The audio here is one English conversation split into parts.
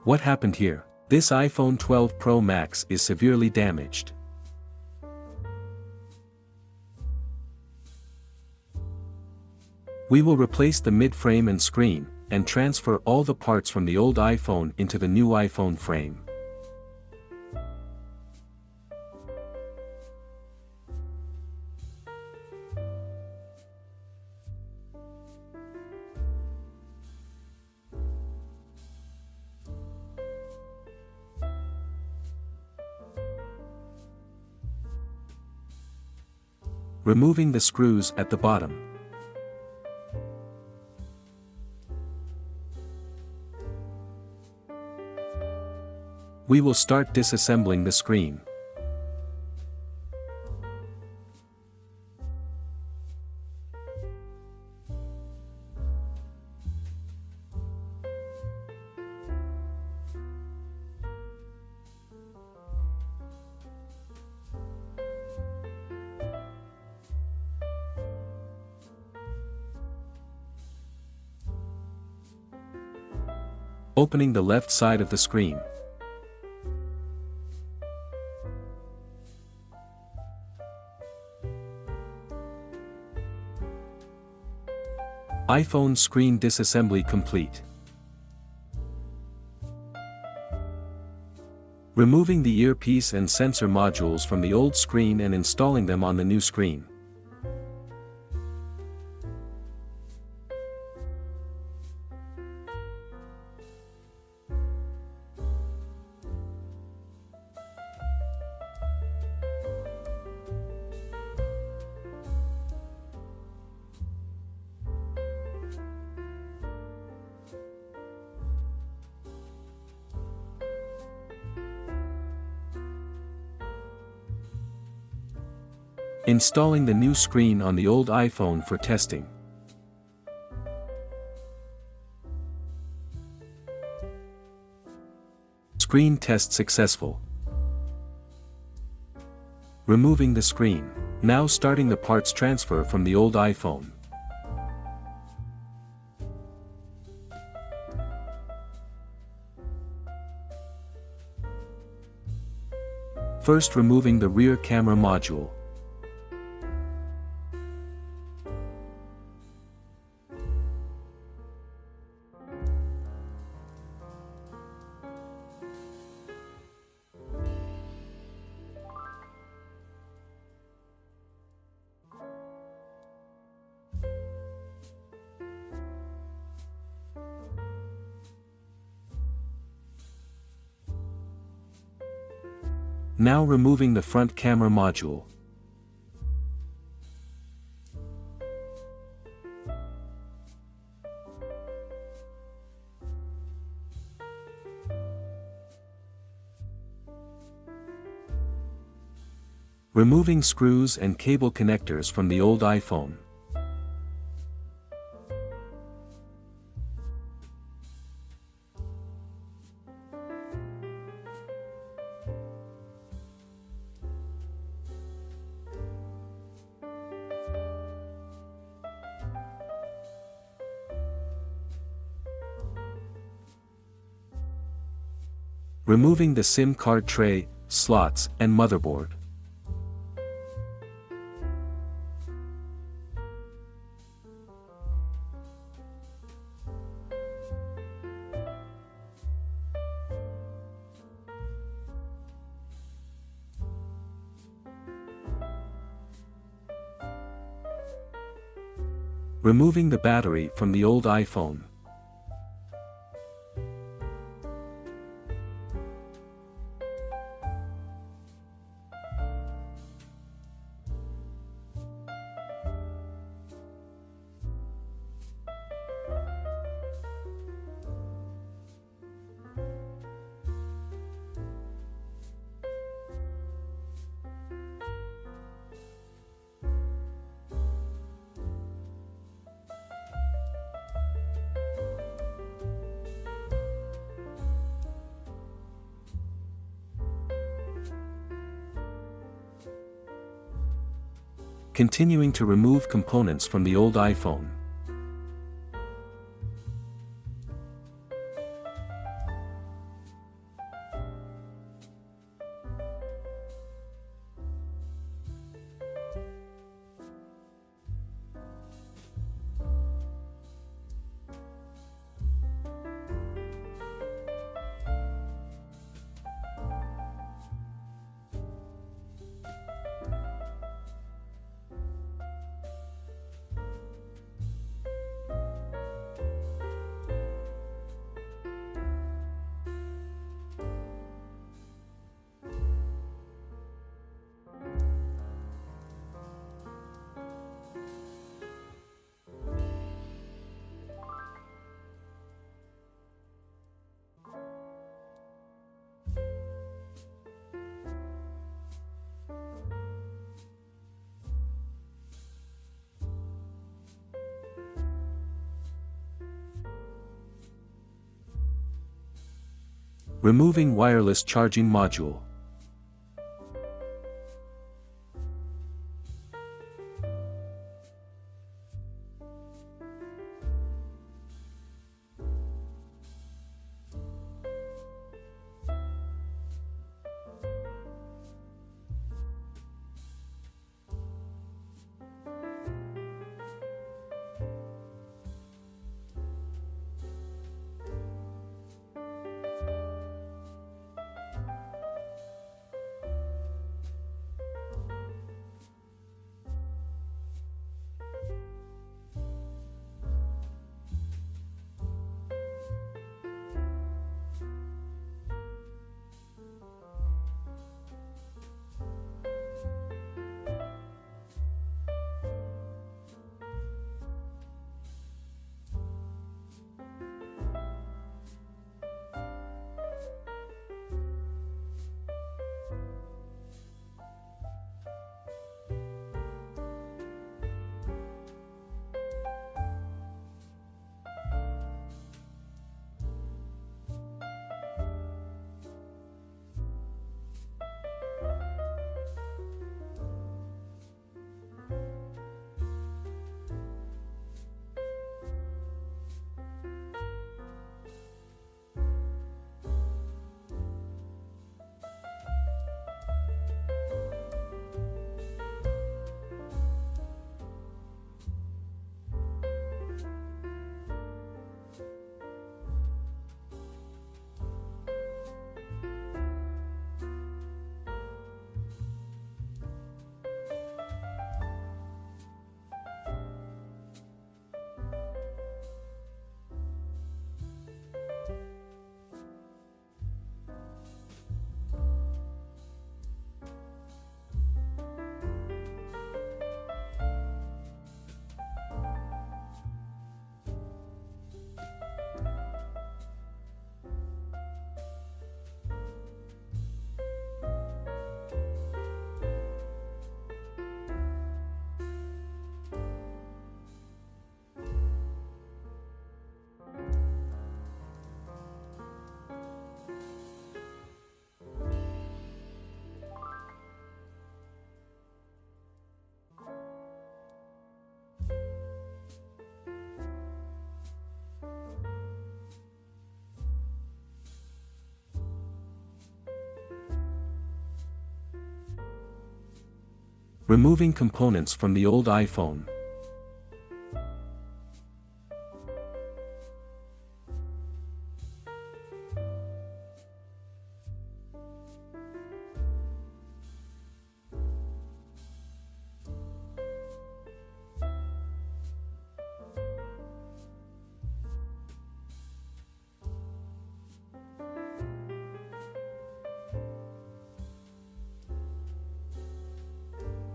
What happened here? This iPhone 12 Pro Max is severely damaged. We will replace the mid-frame and screen, and transfer all the parts from the old iPhone into the new iPhone frame. Removing the screws at the bottom. We will start disassembling the screen. Opening the left side of the screen. iPhone screen disassembly complete. Removing the earpiece and sensor modules from the old screen and installing them on the new screen. Installing the new screen on the old iPhone for testing. Screen test successful. Removing the screen. Now starting the parts transfer from the old iPhone. First removing the rear camera module. Now removing the front camera module. Removing screws and cable connectors from the old iPhone. Removing the SIM card tray, slots, and motherboard. Removing the battery from the old iPhone. Continuing to remove components from the old iPhone. Removing wireless charging module. Removing components from the old iPhone.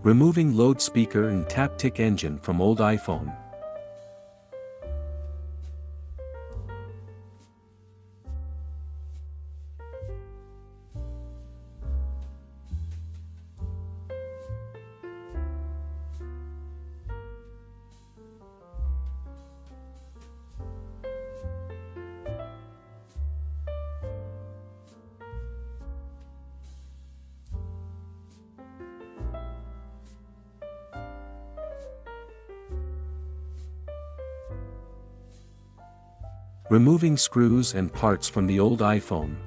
Removing load speaker and Taptic engine from old iPhone. Removing screws and parts from the old iPhone.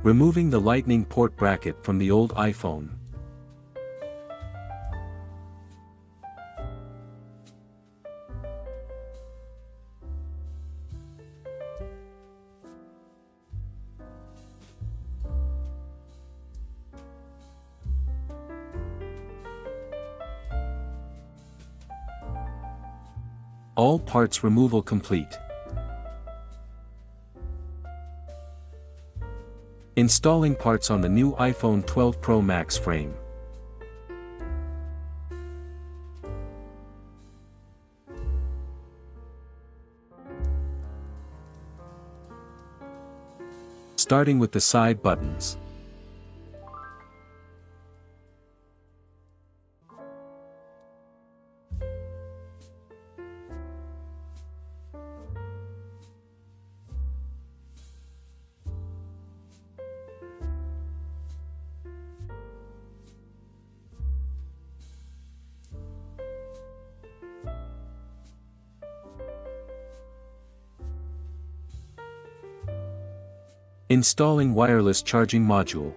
Removing the Lightning port bracket from the old iPhone. All parts removal complete. Installing parts on the new iPhone 12 Pro Max frame. Starting with the side buttons. Installing wireless charging module.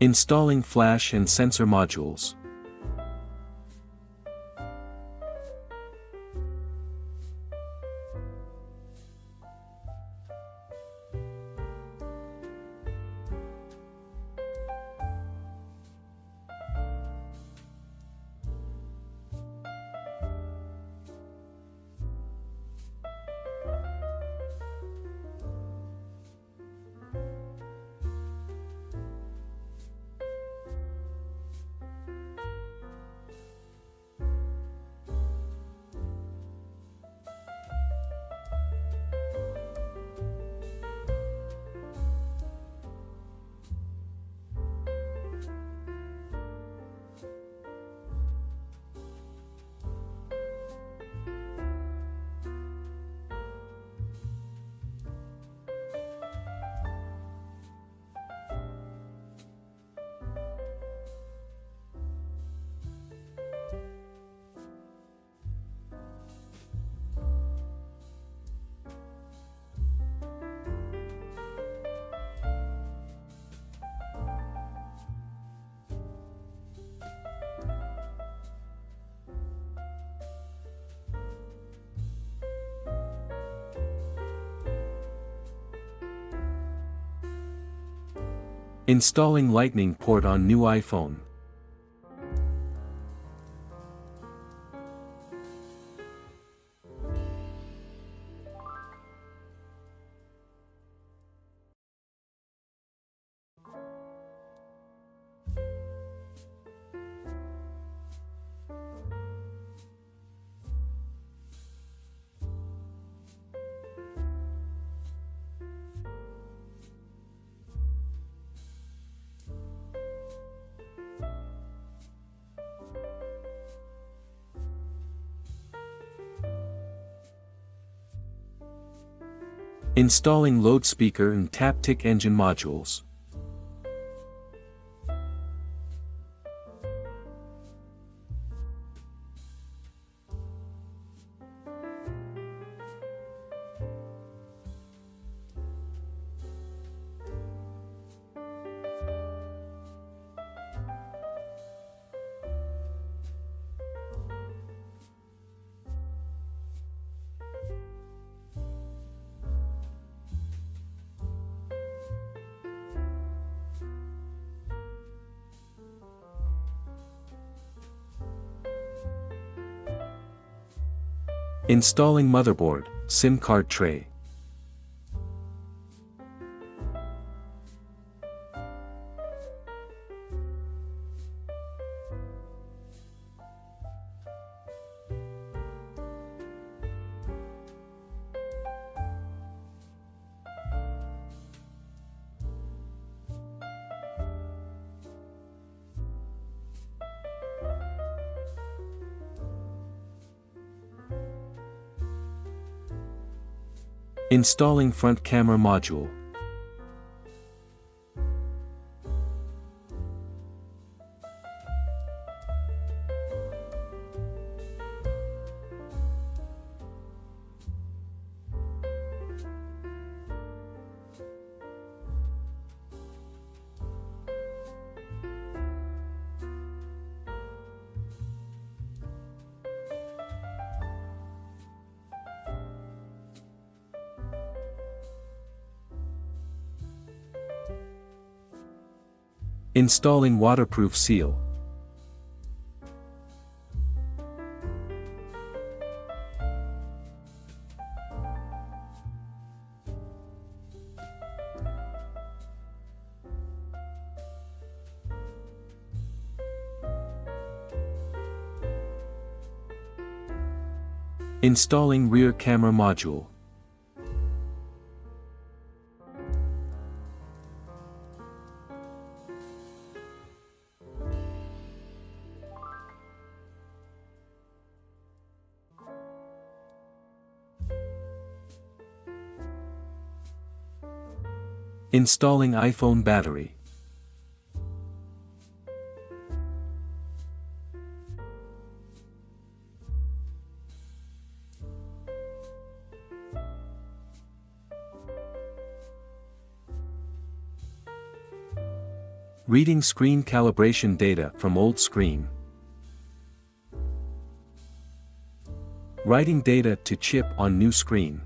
Installing flash and sensor modules. Installing Lightning port on new iPhone. Installing load speaker and Taptic engine modules. Installing motherboard, SIM card tray. Installing front camera module. Installing waterproof seal. Installing rear camera module. Installing iPhone battery. Reading screen calibration data from old screen. Writing data to chip on new screen.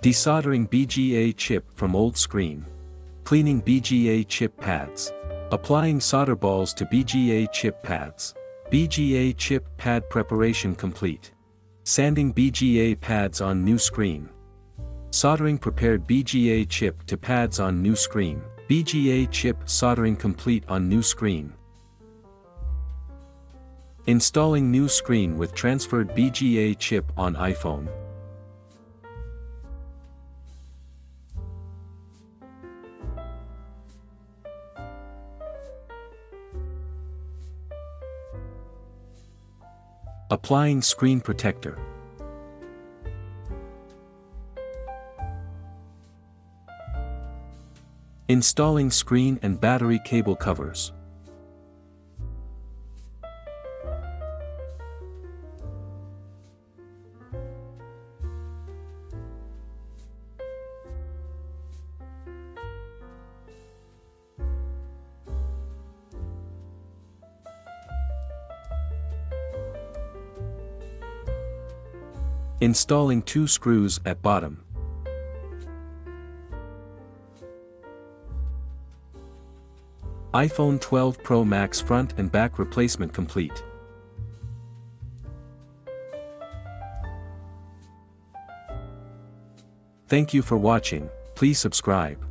Desoldering BGA chip from old screen. Cleaning BGA chip pads. Applying solder balls to BGA chip pads. BGA chip pad preparation complete. Sanding BGA pads on new screen. Soldering prepared BGA chip to pads on new screen. BGA chip soldering complete on new screen. Installing new screen with transferred BGA chip on iPhone. Applying screen protector. Installing screen and battery cable covers. Installing 2 screws at bottom. iPhone 12 Pro Max front and back replacement complete. Thank you for watching. Please subscribe.